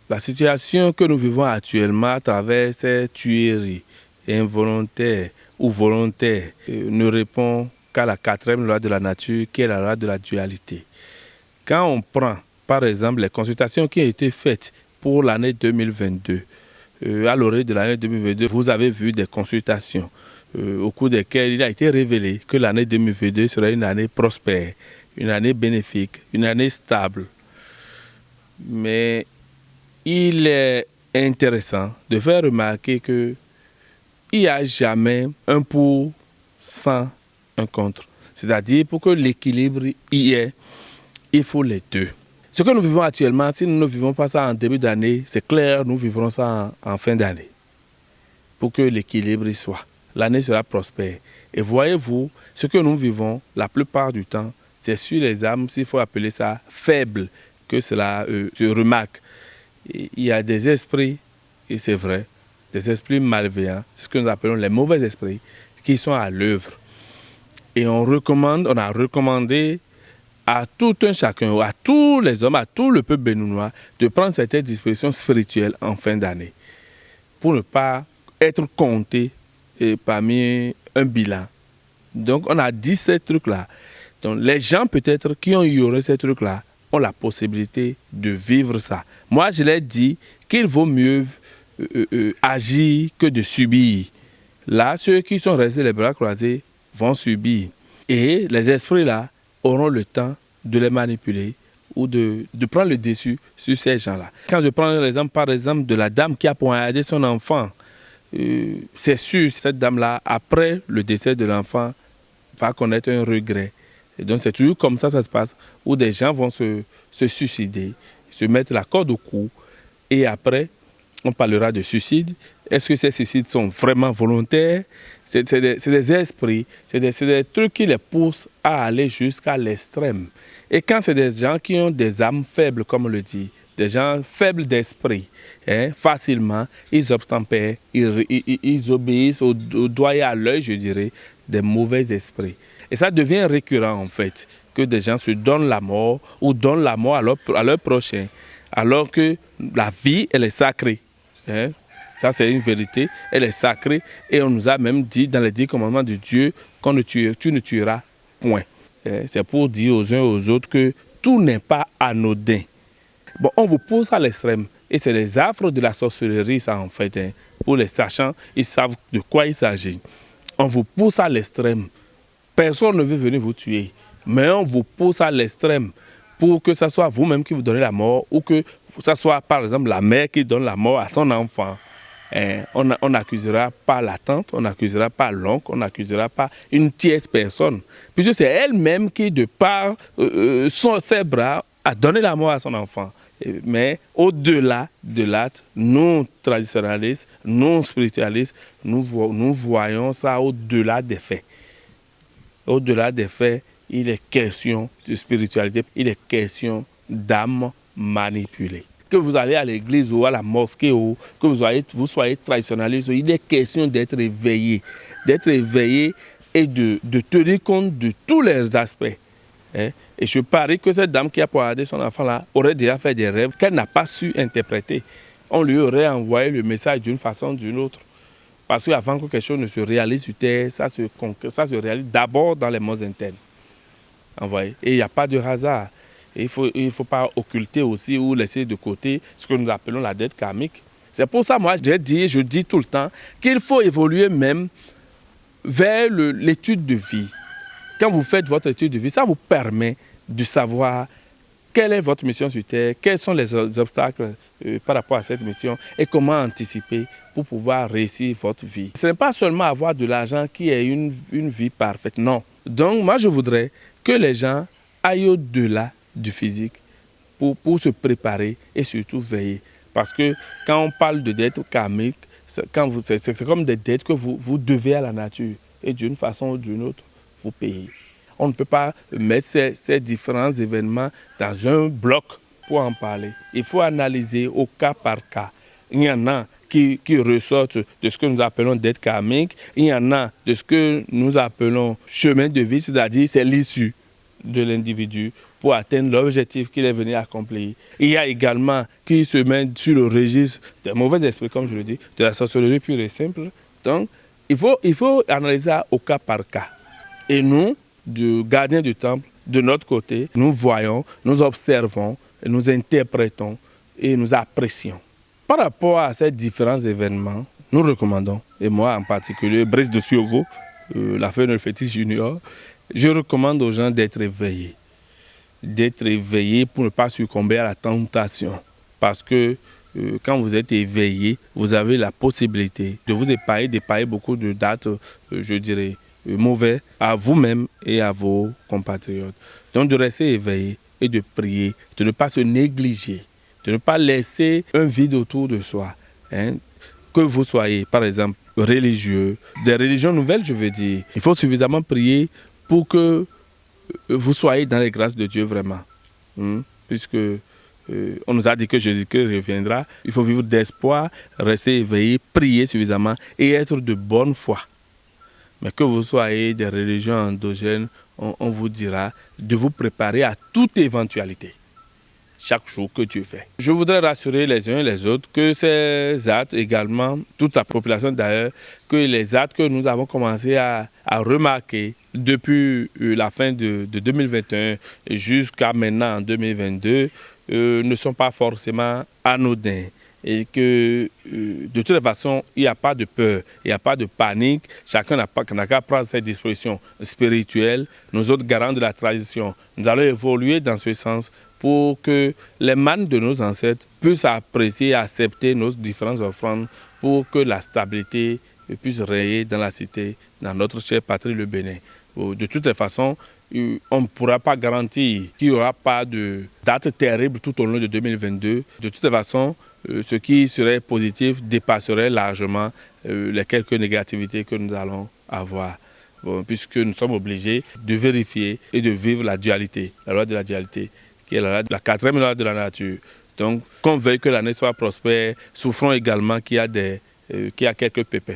La situation que nous vivons actuellement à travers ces tueries involontaires ou volontaires ne répond qu'à la quatrième loi de la nature, qui est la loi de la dualité. Quand on prend, par exemple, les consultations qui ont été faites pour l'année 2022, à l'orée de l'année 2022, vous avez vu des consultations au cours desquelles il a été révélé que l'année 2022 serait une année prospère, une année bénéfique, une année stable. Mais il est intéressant de faire remarquer qu'il n'y a jamais un pour sans un contre. C'est-à-dire, pour que l'équilibre y ait, il faut les deux. Ce que nous vivons actuellement, si nous ne vivons pas ça en début d'année, c'est clair, nous vivrons ça en fin d'année. Pour que l'équilibre y soit. L'année sera prospère. Et voyez-vous, ce que nous vivons, la plupart du temps, c'est sur les âmes, s'il faut appeler ça faibles, que cela se remarque. Et il y a des esprits, et c'est vrai, des esprits malveillants, c'est ce que nous appelons les mauvais esprits, qui sont à l'œuvre. Et on a recommandé à tout un chacun, à tous les hommes, à tout le peuple béninois, de prendre certaines dispositions spirituelles en fin d'année, pour ne pas être compté parmi un bilan. Donc on a dit ces trucs-là. Donc les gens peut-être qui ont ignoré ces trucs-là ont la possibilité de vivre ça. Moi je leur dis qu'il vaut mieux agir que de subir. Là, ceux qui sont restés les bras croisés vont subir. Et les esprits-là auront le temps de les manipuler ou de prendre le dessus sur ces gens-là. Quand je prends l'exemple, par exemple, de la dame qui a poignardé son enfant, c'est sûr, cette dame-là, après le décès de l'enfant, va connaître un regret. Et donc c'est toujours comme ça se passe, où des gens vont se suicider, se mettre la corde au cou, et après, on parlera de suicide. Est-ce que ces suicides sont vraiment volontaires? C'est des esprits, c'est des trucs qui les poussent à aller jusqu'à l'extrême. Et quand c'est des gens qui ont des âmes faibles, comme on le dit, des gens faibles d'esprit, facilement, ils obtempèrent, ils obéissent au doigt et à l'œil, je dirais, des mauvais esprits. Et ça devient récurrent, en fait, que des gens se donnent la mort ou donnent la mort à leur prochain, alors que la vie, elle est sacrée. Ça, c'est une vérité, elle est sacrée. Et on nous a même dit dans les 10 commandements de Dieu tu ne tueras point. C'est pour dire aux uns et aux autres que tout n'est pas anodin. Bon, on vous pousse à l'extrême. Et c'est les affres de la sorcellerie, ça, en fait. Pour les sachants, ils savent de quoi il s'agit. On vous pousse à l'extrême. Personne ne veut venir vous tuer. Mais on vous pousse à l'extrême pour que ce soit vous-même qui vous donnez la mort ou que ce soit, par exemple, la mère qui donne la mort à son enfant. On n'accusera pas la tante, on n'accusera pas l'oncle, on n'accusera pas une tierce personne. Puisque c'est elle-même qui, de par ses bras, a donné la mort à son enfant. Mais au-delà de l'acte, nous, traditionnalistes, nous, spiritualistes, nous voyons ça au-delà des faits. Au-delà des faits, il est question de spiritualité, il est question d'âme manipulée. Que vous allez à l'église ou à la mosquée ou que vous soyez traditionnaliste, il est question d'être éveillé et de tenir compte de tous les aspects. Et je parie que cette dame qui a poignardé son enfant là aurait déjà fait des rêves qu'elle n'a pas su interpréter. On lui aurait envoyé le message d'une façon ou d'une autre. Parce qu'avant que quelque chose ne se réalise sur terre, ça se réalise d'abord dans les mondes internes. Et il n'y a pas de hasard. Et il faut pas occulter aussi ou laisser de côté ce que nous appelons la dette karmique. C'est pour ça, moi, je dis tout le temps qu'il faut évoluer même vers l'étude de vie. Quand vous faites votre étude de vie, ça vous permet de savoir quelle est votre mission sur Terre, quels sont les obstacles par rapport à cette mission et comment anticiper pour pouvoir réussir votre vie. Ce n'est pas seulement avoir de l'argent qui est une vie parfaite, non. Donc, moi, je voudrais que les gens aillent au-delà du physique pour se préparer et surtout veiller. Parce que quand on parle de dettes karmiques, c'est comme des dettes que vous devez à la nature. Et d'une façon ou d'une autre, vous payez. On ne peut pas mettre ces différents événements dans un bloc pour en parler. Il faut analyser au cas par cas. Il y en a qui ressortent de ce que nous appelons dette karmique. Il y en a de ce que nous appelons chemin de vie, c'est-à-dire c'est l'issue de l'individu pour atteindre l'objectif qu'il est venu accomplir. Il y a également qui se met sur le registre des mauvais esprits, comme je le dis, de la sorcellerie pure et simple. Donc, il faut analyser ça au cas par cas. Et nous, du gardien du temple, de notre côté, nous voyons, nous observons, nous interprétons et nous apprécions. Par rapport à ces différents événements, nous recommandons, et moi en particulier, Brice de Siovo, la feuille de Fétis Junior, je recommande aux gens d'être éveillés. D'être éveillés pour ne pas succomber à la tentation. Parce que quand vous êtes éveillé, vous avez la possibilité de vous d'épargner beaucoup de dates, je dirais, mauvais à vous-même et à vos compatriotes. Donc de rester éveillé et de prier, de ne pas se négliger, de ne pas laisser un vide autour de soi. Hein. Que vous soyez, par exemple, religieux, des religions nouvelles, je veux dire, il faut suffisamment prier pour que vous soyez dans les grâces de Dieu vraiment. Puisque on nous a dit que Jésus-Christ reviendra, il faut vivre d'espoir, rester éveillé, prier suffisamment et être de bonne foi. Mais que vous soyez des religions endogènes, on vous dira de vous préparer à toute éventualité. Chaque jour que Dieu fait. Je voudrais rassurer les uns et les autres que ces actes également, toute la population d'ailleurs, que les actes que nous avons commencé à remarquer depuis la fin de 2021 jusqu'à maintenant en 2022 ne sont pas forcément anodins. Et que de toute façon, il n'y a pas de peur, il n'y a pas de panique. Chacun n'a qu'à prendre ses dispositions spirituelles. Nous autres garants de la tradition, nous allons évoluer dans ce sens pour que les mânes de nos ancêtres puissent apprécier et accepter nos différentes offrandes pour que la stabilité puisse régner dans la cité, dans notre chère patrie, le Bénin. De toutes les façons, on ne pourra pas garantir qu'il n'y aura pas de date terrible tout au long de 2022. De toutes les façons, ce qui serait positif dépasserait largement les quelques négativités que nous allons avoir. Puisque nous sommes obligés de vérifier et de vivre la dualité, la loi de la dualité, qui est la quatrième loi de la nature. Donc, qu'on veuille que l'année soit prospère, souffrons également qu'il y a quelques pépins.